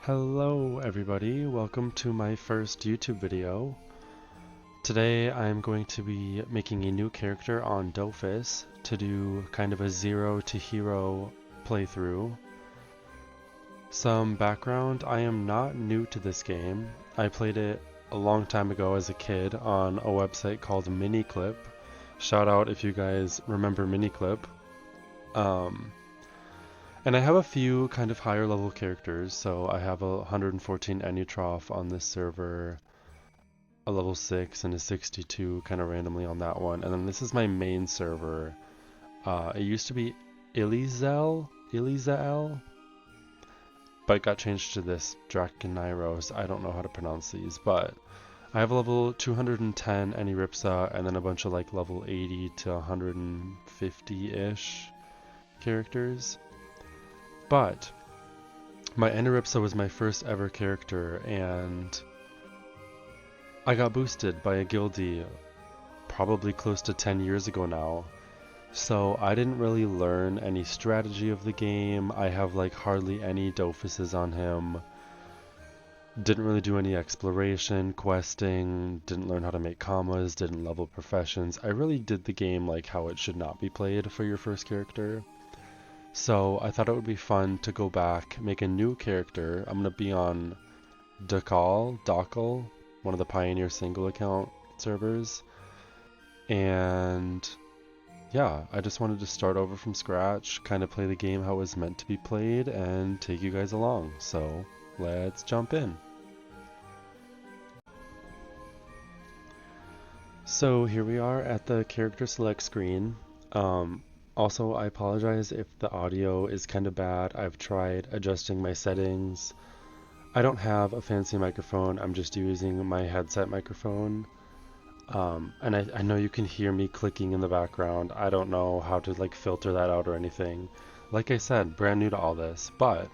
Hello everybody, welcome to my first YouTube video. Today I'm going to be making a new character on DOFUS to do kind of a zero to hero playthrough. Some background, I am not new to this game. I played it a long time ago as a kid on a website called Miniclip. Shout out if you guys remember Miniclip. And I have a few kind of higher level characters, so I have a 114 Enutroph on this server, a level 6 and a 62 kind of randomly on that one, and then this is my main server. It used to be Ilizael, but it got changed to this Draconairos. I don't know how to pronounce these, but I have a level 210 Eniripsa and then a bunch of like level 80 to 150-ish characters. But my Eniripsa was my first ever character, and I got boosted by a guildie probably close to 10 years ago now. So I didn't really learn any strategy of the game. I have like hardly any dofuses on him. Didn't really do any exploration, questing, didn't learn how to make commas, didn't level professions. I really did the game like how it should not be played for your first character. So I thought it would be fun to go back, make a new character. I'm going to be on Dockle, one of the Pioneer single account servers. And yeah, I just wanted to start over from scratch, kind of play the game how it was meant to be played, and take you guys along. So let's jump in. So here we are at the character select screen. Also, I apologize if the audio is kind of bad. I've tried adjusting my settings. I don't have a fancy microphone. I'm just using my headset microphone. And I know you can hear me clicking in the background. I don't know how to like filter that out or anything. Like I said, brand new to all this, but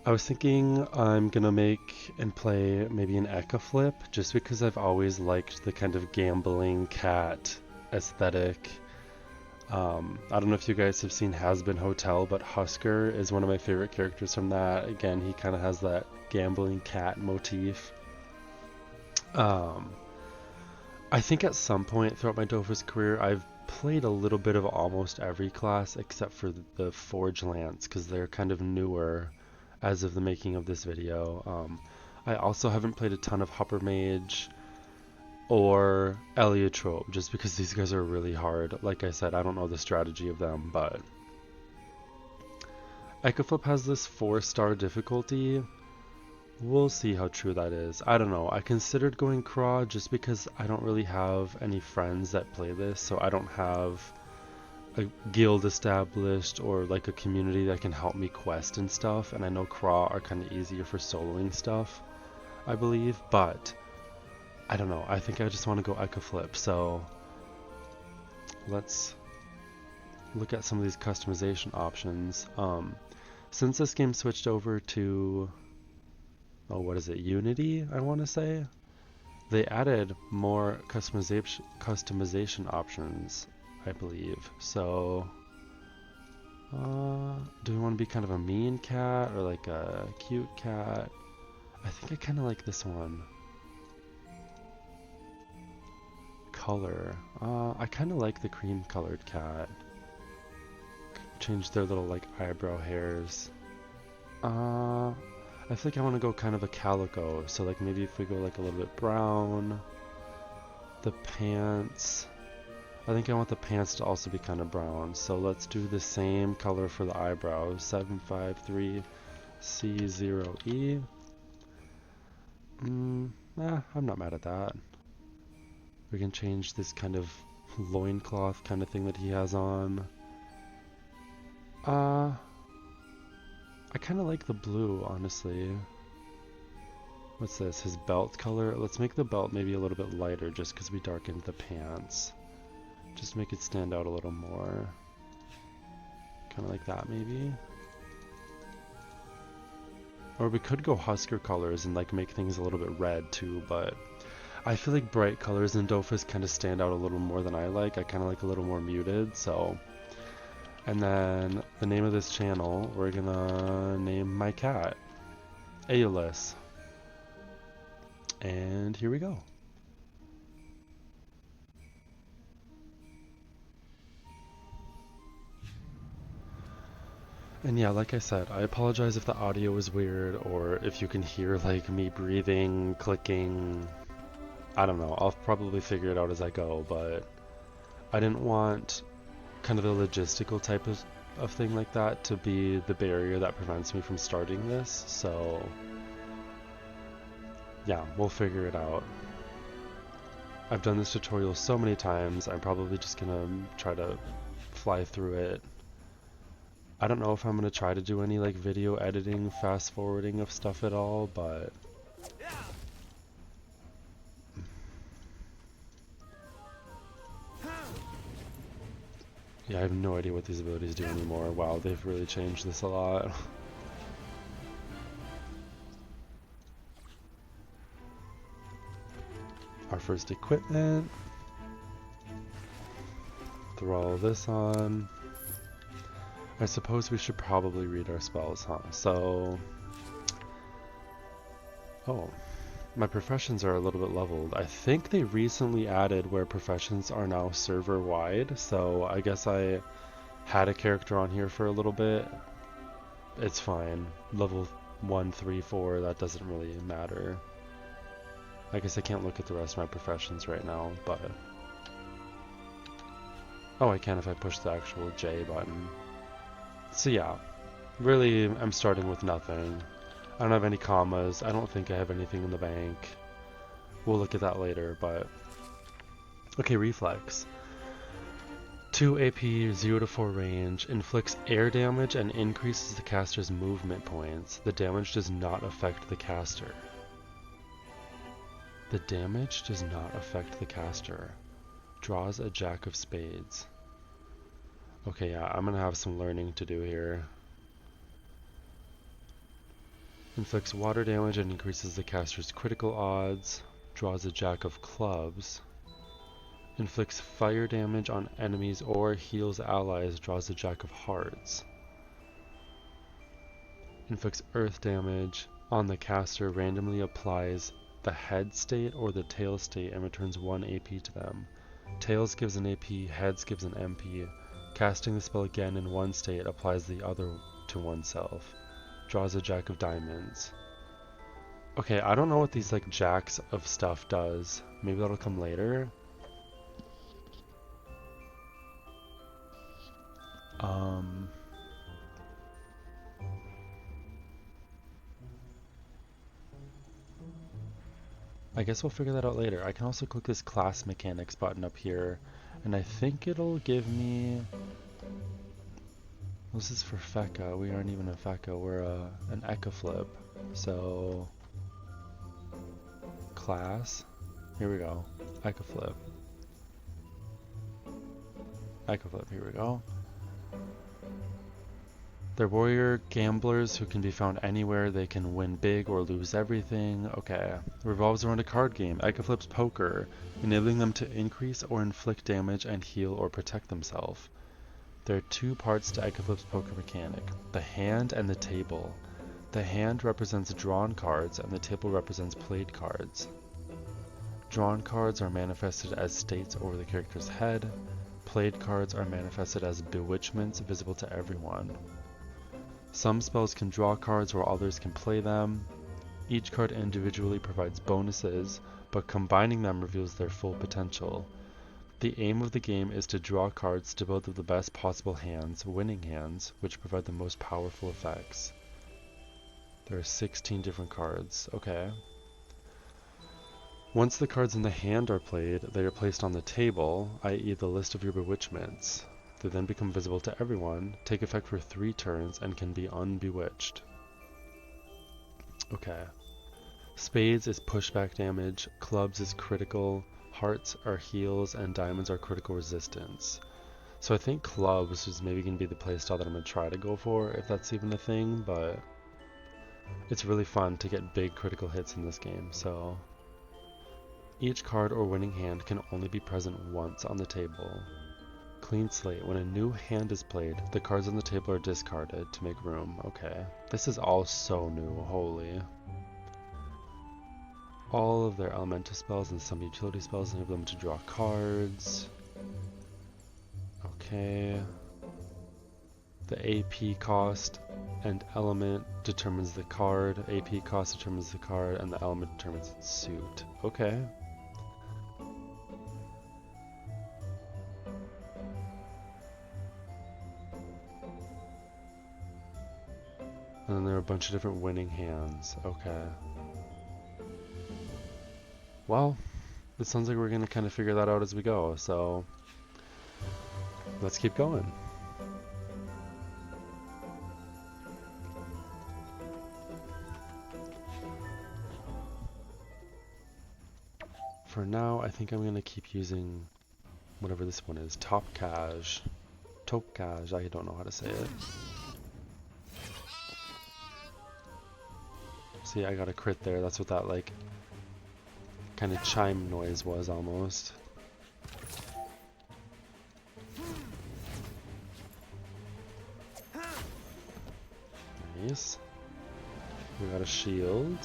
I was thinking I'm gonna make and play maybe an Eka flip just because I've always liked the kind of gambling cat aesthetic. I don't know if you guys have seen Has Been Hotel, but Husker is one of my favorite characters from that. Again, he kind of has that gambling cat motif. I think at some point throughout my Dofus career, I've played a little bit of almost every class except for the Forge Lance, because they're kind of newer as of the making of this video. I also haven't played a ton of Hupper Mage or Eliotrope, just because these guys are really hard. Like I said, I don't know the strategy of them, but Ekaflip has this 4-star difficulty. We'll see how true that is. I don't know. I considered going Craw just because I don't really have any friends that play this, so I don't have a guild established or like a community that can help me quest and stuff, and I know Craw are kind of easier for soloing stuff, I believe, but I don't know. I think I just want to go Eka Flip, so let's look at some of these customization options. Since this game switched over to, what is it, Unity, I want to say? They added more customization options, I believe. So, do we want to be kind of a mean cat or like a cute cat? I think I kind of like this one. Color. I kind of like the cream colored cat. Change their little like eyebrow hairs. I think I want to go kind of a calico, so like maybe if we go like a little bit brown. The pants, I think I want the pants to also be kind of brown, so let's do the same color for the eyebrows. 753C0E. I'm not mad at that. We can change this kind of loincloth kind of thing that he has on. I kind of like the blue, honestly. What's this? His belt color? Let's make the belt maybe a little bit lighter just because we darkened the pants. Just make it stand out a little more. Kind of like that, maybe. Or we could go Husker colors and like make things a little bit red too, but I feel like bright colors in Dofus kind of stand out a little more than I like. I kind of like a little more muted, so. And then the name of this channel, we're gonna name my cat. Aeolus. And here we go. And yeah, like I said, I apologize if the audio is weird or if you can hear like me breathing, clicking. I don't know. I'll probably figure it out as I go, but I didn't want kind of the logistical type of thing like that to be the barrier that prevents me from starting this. So yeah, we'll figure it out. I've done this tutorial so many times, I'm probably just gonna try to fly through it. I don't know if I'm gonna try to do any like video editing, fast forwarding of stuff at all, but yeah, I have no idea what these abilities do anymore. Wow, they've really changed this a lot. Our first equipment. Throw all this on. I suppose we should probably read our spells, huh? So... Oh. My professions are a little bit leveled. I think they recently added where professions are now server-wide, so I guess I had a character on here for a little bit. It's fine. Level 1, 3, 4, that doesn't really matter. I guess I can't look at the rest of my professions right now, but... Oh, I can if I push the actual J button. So yeah, really I'm starting with nothing. I don't have any commas. I don't think I have anything in the bank. We'll look at that later, but... Okay, reflex. 2 AP, 0 to 4 range, inflicts air damage and increases the caster's movement points. The damage does not affect the caster. The damage does not affect the caster. Draws a Jack of Spades. Okay, yeah, I'm gonna have some learning to do here. Inflicts water damage and increases the caster's critical odds. Draws a Jack of Clubs. Inflicts fire damage on enemies or heals allies. Draws a Jack of Hearts. Inflicts earth damage on the caster. Randomly applies the head state or the tail state and returns 1 AP to them. Tails gives an AP, heads gives an MP. Casting the spell again in one state applies the other to oneself. Draws a Jack of Diamonds. Okay, I don't know what these like jacks of stuff does. Maybe that'll come later. I guess we'll figure that out later. I can also click this class mechanics button up here, and I think it'll give me... This is for Feka. We aren't even a Feka. We're an Ecaflip. So... Class. Here we go. Ecaflip. Ecaflip. Here we go. They're warrior gamblers who can be found anywhere. They can win big or lose everything. Okay. Revolves around a card game. Ecaflip's poker, enabling them to increase or inflict damage and heal or protect themselves. There are 2 parts to Ecaflip's poker mechanic, the hand and the table. The hand represents drawn cards and the table represents played cards. Drawn cards are manifested as states over the character's head. Played cards are manifested as bewitchments visible to everyone. Some spells can draw cards while others can play them. Each card individually provides bonuses, but combining them reveals their full potential. The aim of the game is to draw cards to both of the best possible hands, winning hands, which provide the most powerful effects. There are 16 different cards. Okay. Once the cards in the hand are played, they are placed on the table, i.e. the list of your bewitchments. They then become visible to everyone, take effect for 3 turns, and can be unbewitched. Okay. Spades is pushback damage, clubs is critical, hearts are heals, and diamonds are critical resistance. So I think clubs is maybe going to be the playstyle that I'm going to try to go for, if that's even a thing, but it's really fun to get big critical hits in this game, so... Each card or winning hand can only be present once on the table. Clean slate. When a new hand is played, the cards on the table are discarded to make room. Okay. This is all so new. Holy. All of their elemental spells and some utility spells enable them to draw cards. Okay. The AP cost and element determines the card. AP cost determines the card, and the element determines its suit. Okay. And then there are a bunch of different winning hands. Okay. Well, it sounds like we're going to kind of figure that out as we go, so let's keep going. For now, I think I'm going to keep using whatever this one is. Topcaj. Topcaj, I don't know how to say it. See, I got a crit there. That's what that, like, kind of chime noise was almost. Nice. We got a shield.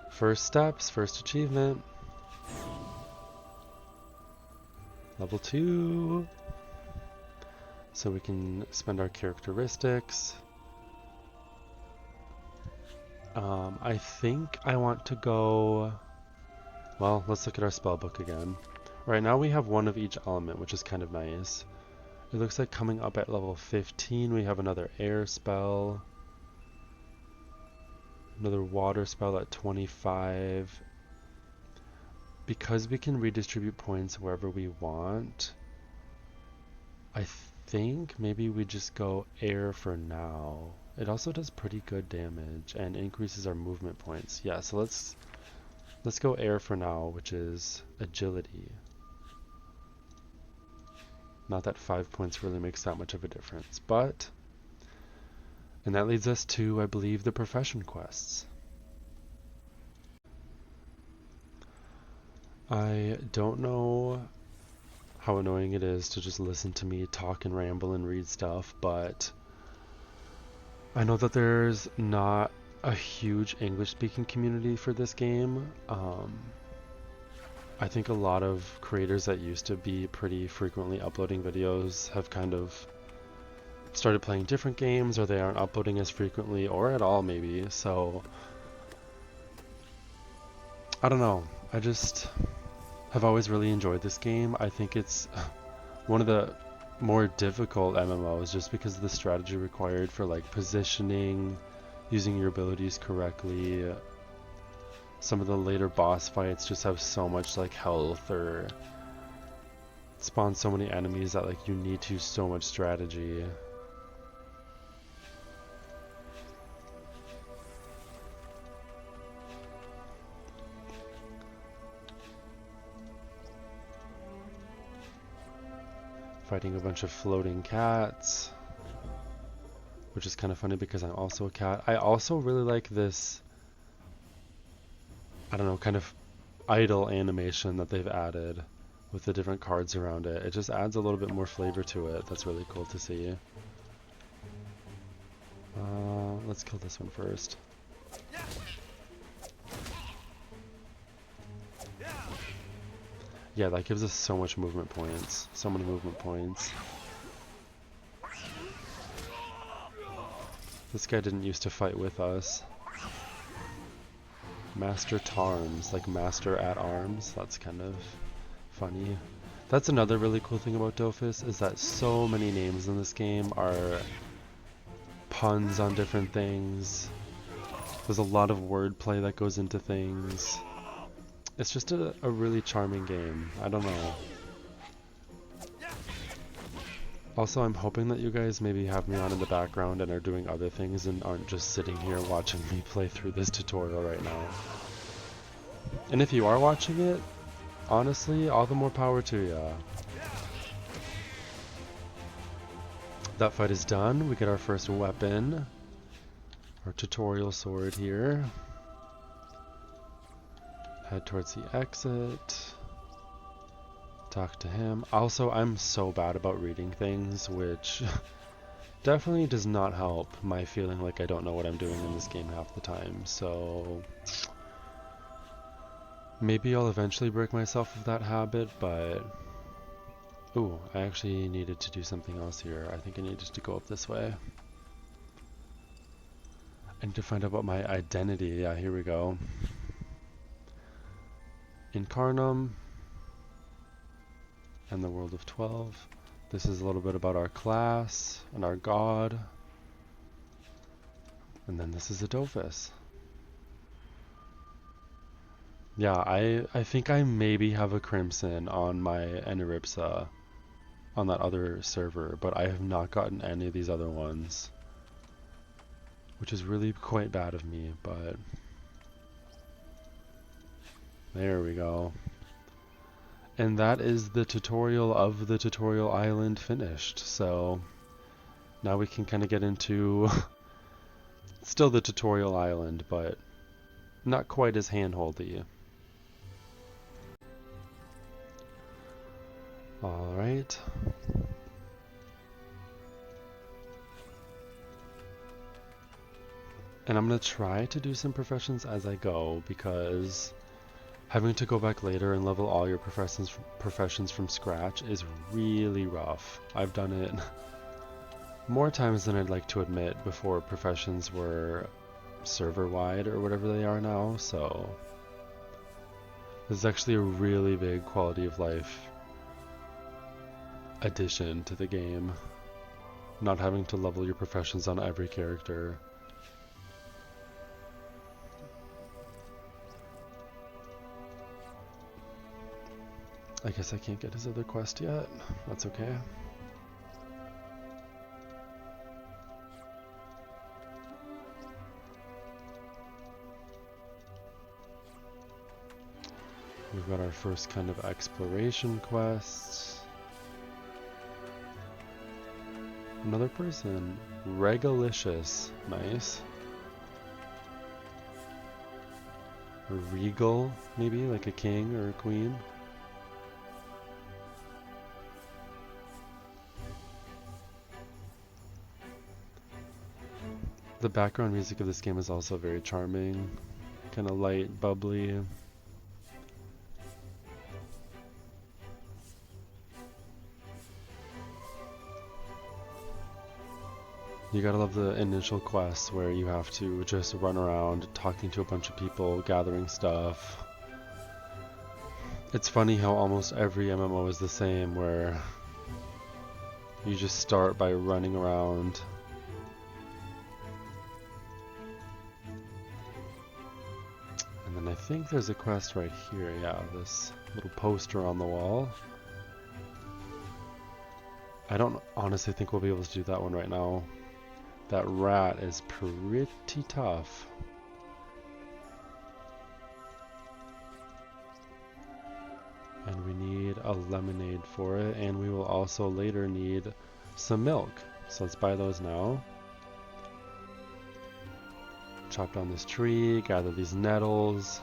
First steps, first achievement. Level 2. So we can spend our characteristics. I think I want to go... Well, let's look at our spell book again. Right now we have one of each element, which is kind of nice. It looks like coming up at level 15 we have another air spell. Another water spell at 25. Because we can redistribute points wherever we want, I think maybe we just go air for now. It also does pretty good damage and increases our movement points. Yeah, so let's go air for now, which is agility. Not that 5 points really makes that much of a difference, but... And that leads us to, I believe, the profession quests. I don't know how annoying it is to just listen to me talk and ramble and read stuff, but I know that there's not a huge English-speaking community for this game. I think a lot of creators that used to be pretty frequently uploading videos have kind of started playing different games, or they aren't uploading as frequently or at all maybe, so I don't know. I just have always really enjoyed this game. I think it's one of the more difficult MMOs just because of the strategy required for like positioning, using your abilities correctly. Some of the later boss fights just have so much like health or spawn so many enemies that like you need to so much strategy. Fighting a bunch of floating cats, which is kind of funny because I'm also a cat. I also really like this, I don't know, kind of idle animation that they've added with the different cards around it. It just adds a little bit more flavor to it. That's really cool to see. Let's kill this one first. Yeah, that gives us so much movement points. So many movement points. This guy didn't used to fight with us. Master Tarms, like Master at Arms. That's kind of funny. That's another really cool thing about Dofus, is that so many names in this game are puns on different things. There's a lot of wordplay that goes into things. It's just a really charming game. I don't know. Also, I'm hoping that you guys maybe have me on in the background and are doing other things and aren't just sitting here watching me play through this tutorial right now. And if you are watching it, honestly, all the more power to ya. That fight is done. We get our first weapon. Our tutorial sword here. Head towards the exit. Talk to him. Also, I'm so bad about reading things, which definitely does not help my feeling like I don't know what I'm doing in this game half the time. So maybe I'll eventually break myself of that habit, but ooh, I actually needed to do something else here. I think I needed to go up this way. I need to find out about my identity. Yeah, here we go. Incarnum and the World of 12. This is a little bit about our class and our god. And then this is a DOFUS. Yeah, I think I maybe have a Crimson on my Eneripsa on that other server, but I have not gotten any of these other ones, which is really quite bad of me, but there we go. And that is the tutorial of the tutorial island finished. So now we can kind of get into still the tutorial island, but not quite as handholdy. Alright. And I'm going to try to do some professions as I go, because having to go back later and level all your professions from scratch is really rough. I've done it more times than I'd like to admit before professions were server-wide or whatever they are now, so this is actually a really big quality of life addition to the game. Not having to level your professions on every character. I guess I can't get his other quest yet. That's okay. We've got our first kind of exploration quest. Another person. Regalicious. Nice. Or regal, maybe? Like a king or a queen? The background music of this game is also very charming. Kind of light, bubbly. You gotta love the initial quests where you have to just run around talking to a bunch of people, gathering stuff. It's funny how almost every MMO is the same, where you just start by running around. And then I think there's a quest right here, yeah, this little poster on the wall. I don't honestly think we'll be able to do that one right now. That rat is pretty tough. And we need a lemonade for it, and we will also later need some milk. So let's buy those now. Chop down this tree, gather these nettles.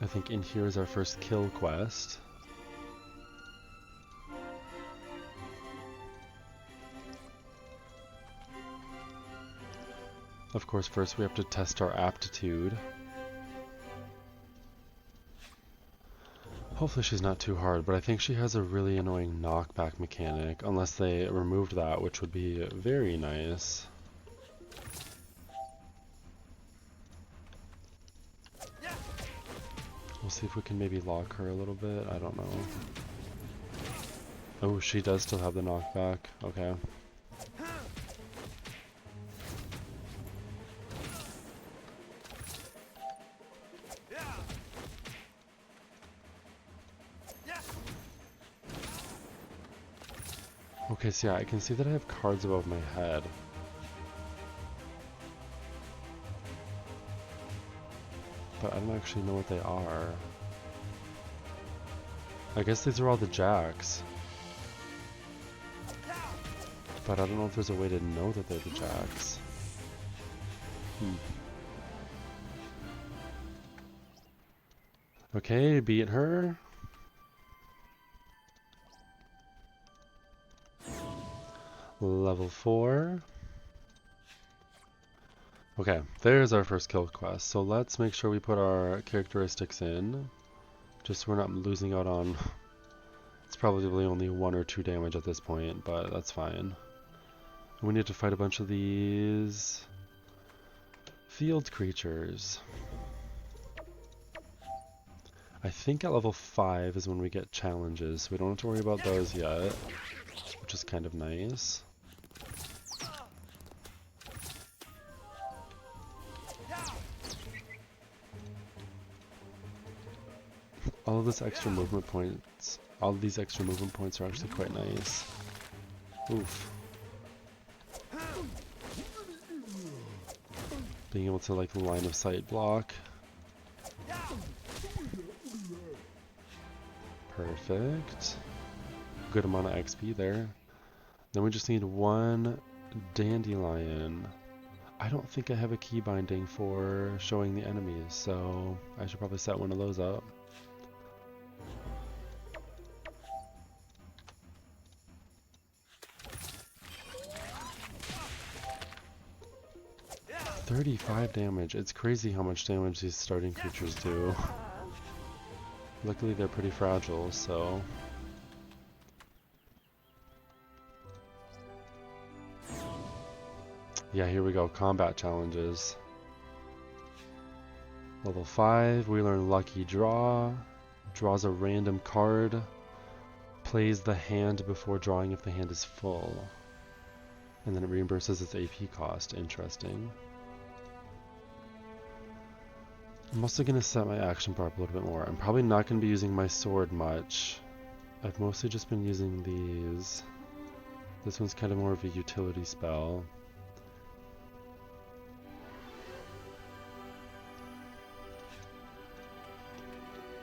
I think in here is our first kill quest. Of course, first we have to test our aptitude. Hopefully she's not too hard, but I think she has a really annoying knockback mechanic, unless they removed that, which would be very nice. We'll see if we can maybe lock her a little bit, I don't know. Oh, she does still have the knockback, okay. Okay, so yeah, I can see that I have cards above my head. But I don't actually know what they are. I guess these are all the jacks. But I don't know if there's a way to know that they're the jacks. Okay, beat her. Level 4. Okay, there's our first kill quest. So let's make sure we put our characteristics in, just so we're not losing out on... It's probably only 1 or 2 damage at this point, but that's fine. We need to fight a bunch of these field creatures. I think at level 5 is when we get challenges, so we don't have to worry about those yet, which is kind of nice. All of these extra movement points are actually quite nice. Oof. Being able to like line of sight block. Perfect. Good amount of XP there. Then we just need 1 dandelion. I don't think I have a key binding for showing the enemies, so I should probably set one of those up. $35 damage. It's crazy how much damage these starting creatures do. Luckily they're pretty fragile, so... Yeah, here we go. Combat challenges. Level 5, we learn Lucky Draw. Draws a random card. Plays the hand before drawing if the hand is full. And then it reimburses its AP cost. Interesting. I'm also going to set my action bar up a little bit more. I'm probably not going to be using my sword much. I've mostly just been using these. This one's kind of more of a utility spell.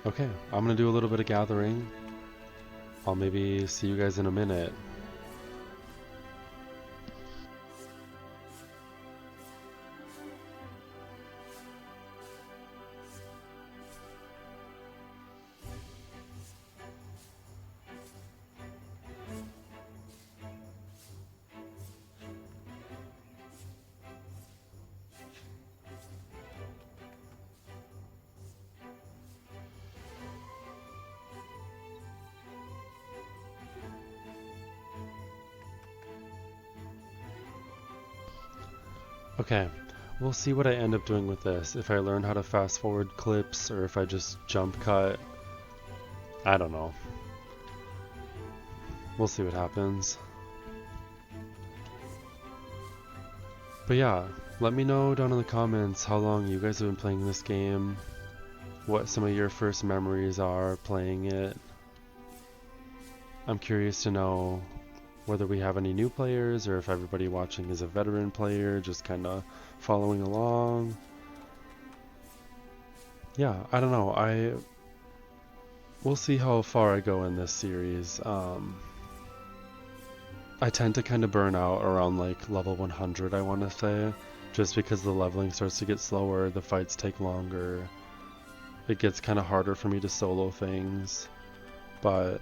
Okay, I'm going to do a little bit of gathering. I'll maybe see you guys in a minute. Okay, we'll see what I end up doing with this. If I learn how to fast forward clips or if I just jump cut. I don't know. We'll see what happens. But yeah, let me know down in the comments how long you guys have been playing this game, what some of your first memories are playing it. I'm curious to know whether we have any new players or if everybody watching is a veteran player just kind of following along. Yeah, I don't know. We'll see how far I go in this series. I tend to kind of burn out around like level 100, I want to say, just because the leveling starts to get slower, the fights take longer, it gets kind of harder for me to solo things, but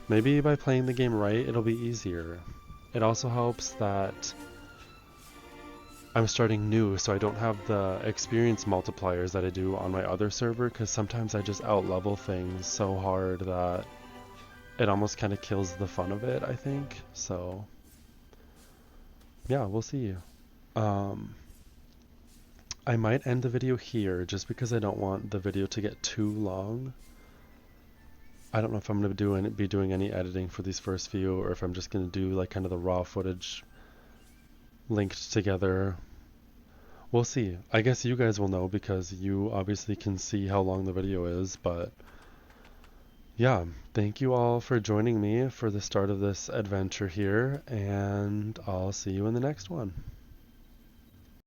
maybe by playing the game right, it'll be easier. It also helps that I'm starting new, so I don't have the experience multipliers that I do on my other server, because sometimes I just out-level things so hard that it almost kind of kills the fun of it, I think. So, yeah, we'll see. I might end the video here, just because I don't want the video to get too long. I don't know if I'm going to be doing any editing for these first few, or if I'm just going to do like kind of the raw footage linked together. We'll see. I guess you guys will know because you obviously can see how long the video is, but yeah, thank you all for joining me for the start of this adventure here, and I'll see you in the next one.